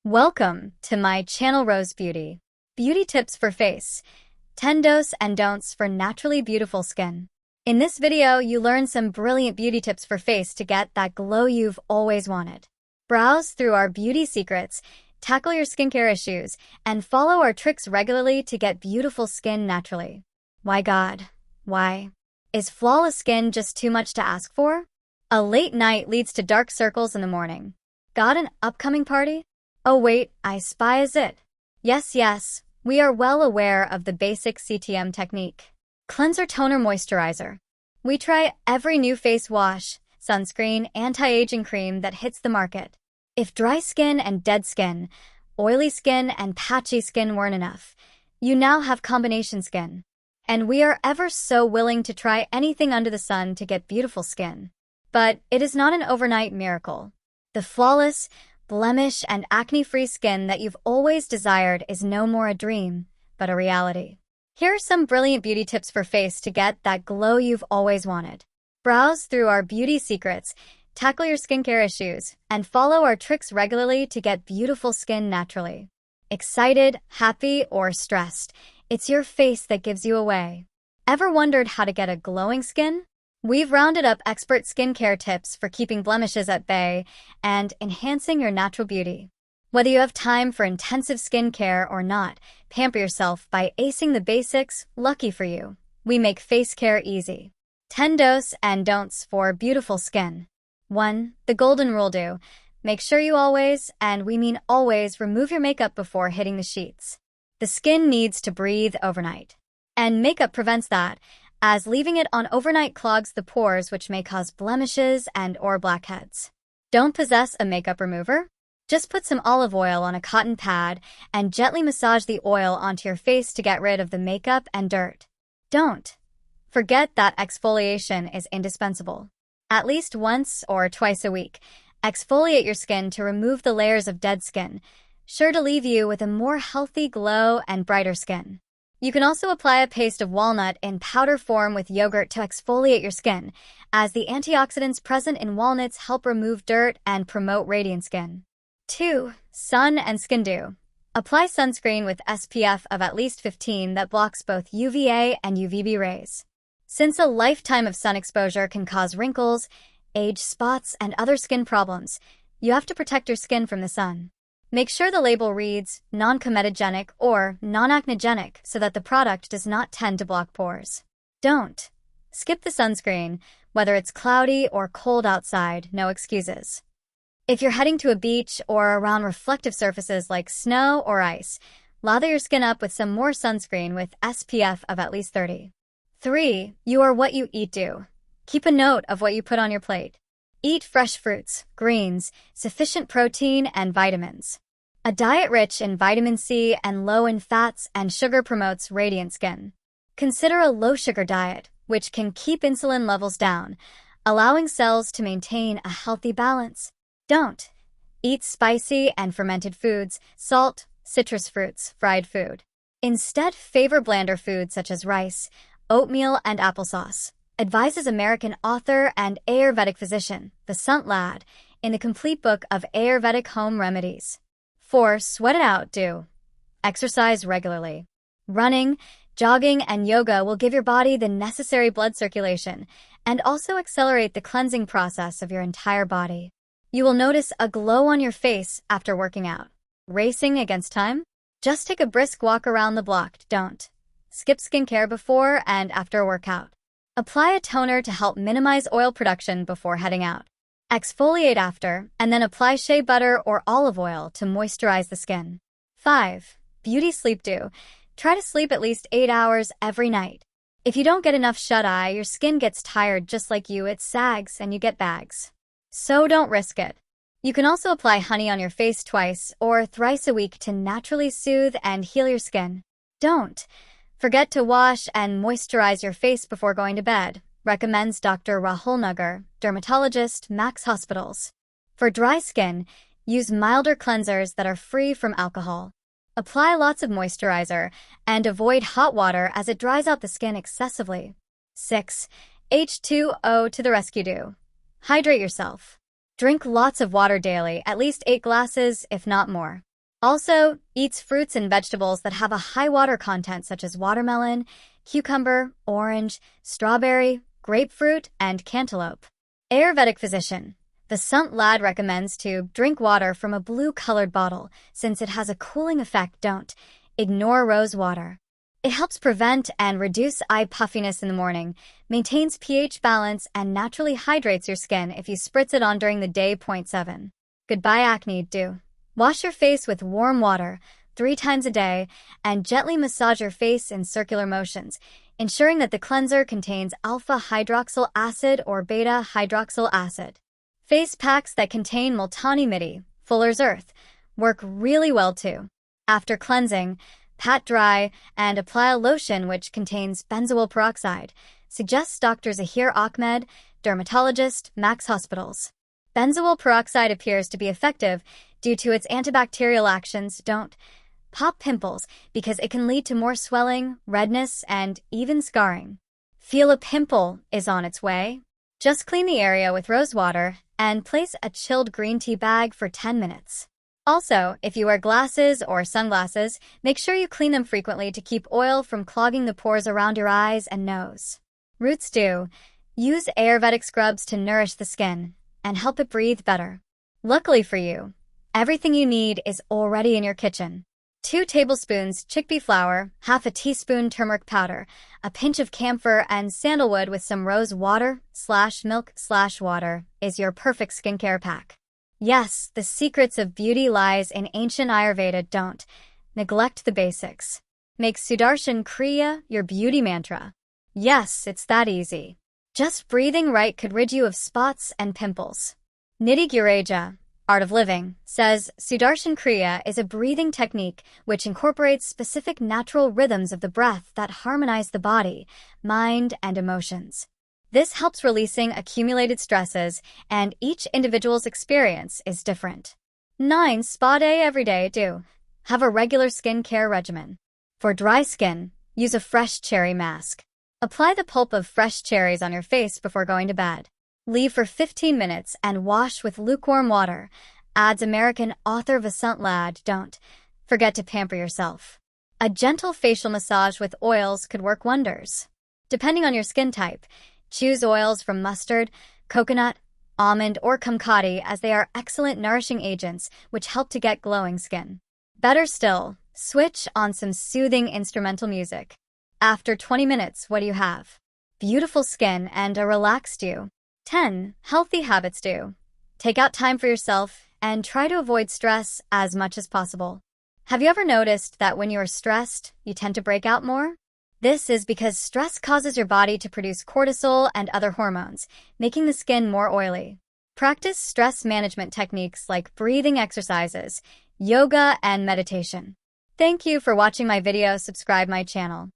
Welcome to my channel Rose Beauty. Beauty tips for face. 10 do's and don'ts for naturally beautiful skin. In this video, you learn some brilliant beauty tips for face to get that glow you've always wanted. Browse through our beauty secrets, tackle your skincare issues, and follow our tricks regularly to get beautiful skin naturally. Why God? Why? Is flawless skin just too much to ask for? A late night leads to dark circles in the morning. Got an upcoming party? Oh wait, I spy is it? Yes, we are well aware of the basic CTM technique. Cleanser, toner, moisturizer. We try every new face wash, sunscreen, anti-aging cream that hits the market. If dry skin and dead skin, oily skin and patchy skin weren't enough, you now have combination skin. And we are ever so willing to try anything under the sun to get beautiful skin. But it is not an overnight miracle. The flawless, blemish, and acne-free skin that you've always desired is no more a dream, but a reality. Here are some brilliant beauty tips for face to get that glow you've always wanted. Browse through our beauty secrets, tackle your skincare issues, and follow our tricks regularly to get beautiful skin naturally. Excited, happy, or stressed, it's your face that gives you away. Ever wondered how to get a glowing skin? We've rounded up expert skincare tips for keeping blemishes at bay and enhancing your natural beauty. Whether you have time for intensive skincare or not, pamper yourself by acing the basics. Lucky for you, we make face care easy. 10 do's and don'ts for beautiful skin. 1. The golden rule do. Make sure you always, and we mean always, remove your makeup before hitting the sheets. The skin needs to breathe overnight. And makeup prevents that, as leaving it on overnight clogs the pores, which may cause blemishes and/or blackheads. Don't possess a makeup remover? Just put some olive oil on a cotton pad and gently massage the oil onto your face to get rid of the makeup and dirt. Don't forget that exfoliation is indispensable. At least once or twice a week, exfoliate your skin to remove the layers of dead skin, sure to leave you with a more healthy glow and brighter skin. You can also apply a paste of walnut in powder form with yogurt to exfoliate your skin, as the antioxidants present in walnuts help remove dirt and promote radiant skin. 2. Sun and skin dew. Apply sunscreen with SPF of at least 15 that blocks both UVA and UVB rays. Since a lifetime of sun exposure can cause wrinkles, age spots, and other skin problems, you have to protect your skin from the sun. Make sure the label reads non-comedogenic or non-acnogenic so that the product does not tend to block pores. Don't skip the sunscreen, whether it's cloudy or cold outside, no excuses. If you're heading to a beach or around reflective surfaces like snow or ice, lather your skin up with some more sunscreen with SPF of at least 30. 3. You are what you eat do. Keep a note of what you put on your plate. Eat fresh fruits, greens, sufficient protein, and vitamins. A diet rich in vitamin C and low in fats and sugar promotes radiant skin. Consider a low-sugar diet, which can keep insulin levels down, allowing cells to maintain a healthy balance. Don't eat spicy and fermented foods, salt, citrus fruits, fried food. Instead, favor blander foods such as rice, oatmeal, and applesauce. Advises American author and Ayurvedic physician, the Sant Lad, in the complete book of Ayurvedic home remedies. 4. Sweat it out, do. Exercise regularly. Running, jogging, and yoga will give your body the necessary blood circulation and also accelerate the cleansing process of your entire body. You will notice a glow on your face after working out. Racing against time? Just take a brisk walk around the block. Don't skip skincare before and after a workout. Apply a toner to help minimize oil production before heading out. Exfoliate after, and then apply shea butter or olive oil to moisturize the skin. 5. Beauty sleep do. Try to sleep at least 8 hours every night. If you don't get enough shut-eye, your skin gets tired just like you, it sags and you get bags. So don't risk it. You can also apply honey on your face twice or thrice a week to naturally soothe and heal your skin. Don't forget to wash and moisturize your face before going to bed, recommends Dr. Rahul Nagar, dermatologist, Max Hospitals. For dry skin, use milder cleansers that are free from alcohol. Apply lots of moisturizer and avoid hot water as it dries out the skin excessively. 6. H2O to the rescue do. Hydrate yourself. Drink lots of water daily, at least 8 glasses, if not more. Also, eats fruits and vegetables that have a high water content such as watermelon, cucumber, orange, strawberry, grapefruit, and cantaloupe. Ayurvedic physician. The Sant Lad recommends to drink water from a blue-colored bottle since it has a cooling effect. Don't ignore rose water. It helps prevent and reduce eye puffiness in the morning, maintains pH balance, and naturally hydrates your skin if you spritz it on during the day. Point 7. Goodbye acne. Do wash your face with warm water 3 times a day and gently massage your face in circular motions, ensuring that the cleanser contains alpha hydroxyl acid or beta hydroxyl acid. Face packs that contain Multani Mitti, Fuller's Earth, work really well too. After cleansing, pat dry and apply a lotion which contains benzoyl peroxide, suggests Dr. Zahir Ahmed, dermatologist, Max Hospitals. Benzoyl peroxide appears to be effective due to its antibacterial actions. Don't pop pimples because it can lead to more swelling, redness, and even scarring. Feel a pimple is on its way? Just clean the area with rose water and place a chilled green tea bag for 10 minutes. Also, if you wear glasses or sunglasses, make sure you clean them frequently to keep oil from clogging the pores around your eyes and nose. Roots do. Use Ayurvedic scrubs to nourish the skin and help it breathe better. Luckily for you, everything you need is already in your kitchen. 2 tablespoons chickpea flour, half a teaspoon turmeric powder, a pinch of camphor and sandalwood with some rose water/milk/water is your perfect skincare pack. Yes, the secrets of beauty lies in ancient Ayurveda. Don't neglect the basics. Make Sudarshan Kriya your beauty mantra. Yes, it's that easy. Just breathing right could rid you of spots and pimples. Nidhi Gureja, Art of Living, says Sudarshan Kriya is a breathing technique which incorporates specific natural rhythms of the breath that harmonize the body, mind, and emotions. This helps releasing accumulated stresses, and each individual's experience is different. 9 spa day every day. Do have a regular skincare regimen. For dry skin, use a fresh cherry mask. Apply the pulp of fresh cherries on your face before going to bed. Leave for 15 minutes and wash with lukewarm water, adds American author Vasant Lad. Don't forget to pamper yourself. A gentle facial massage with oils could work wonders. Depending on your skin type, choose oils from mustard, coconut, almond, or kumquati as they are excellent nourishing agents which help to get glowing skin. Better still, switch on some soothing instrumental music. After 20 minutes, what do you have? Beautiful skin and a relaxed you. 10 healthy habits. Do take out time for yourself and try to avoid stress as much as possible. Have you ever noticed that when you are stressed, you tend to break out more? This is because stress causes your body to produce cortisol and other hormones, making the skin more oily. Practice stress management techniques like breathing exercises, yoga, and meditation. Thank you for watching my video. Subscribe my channel.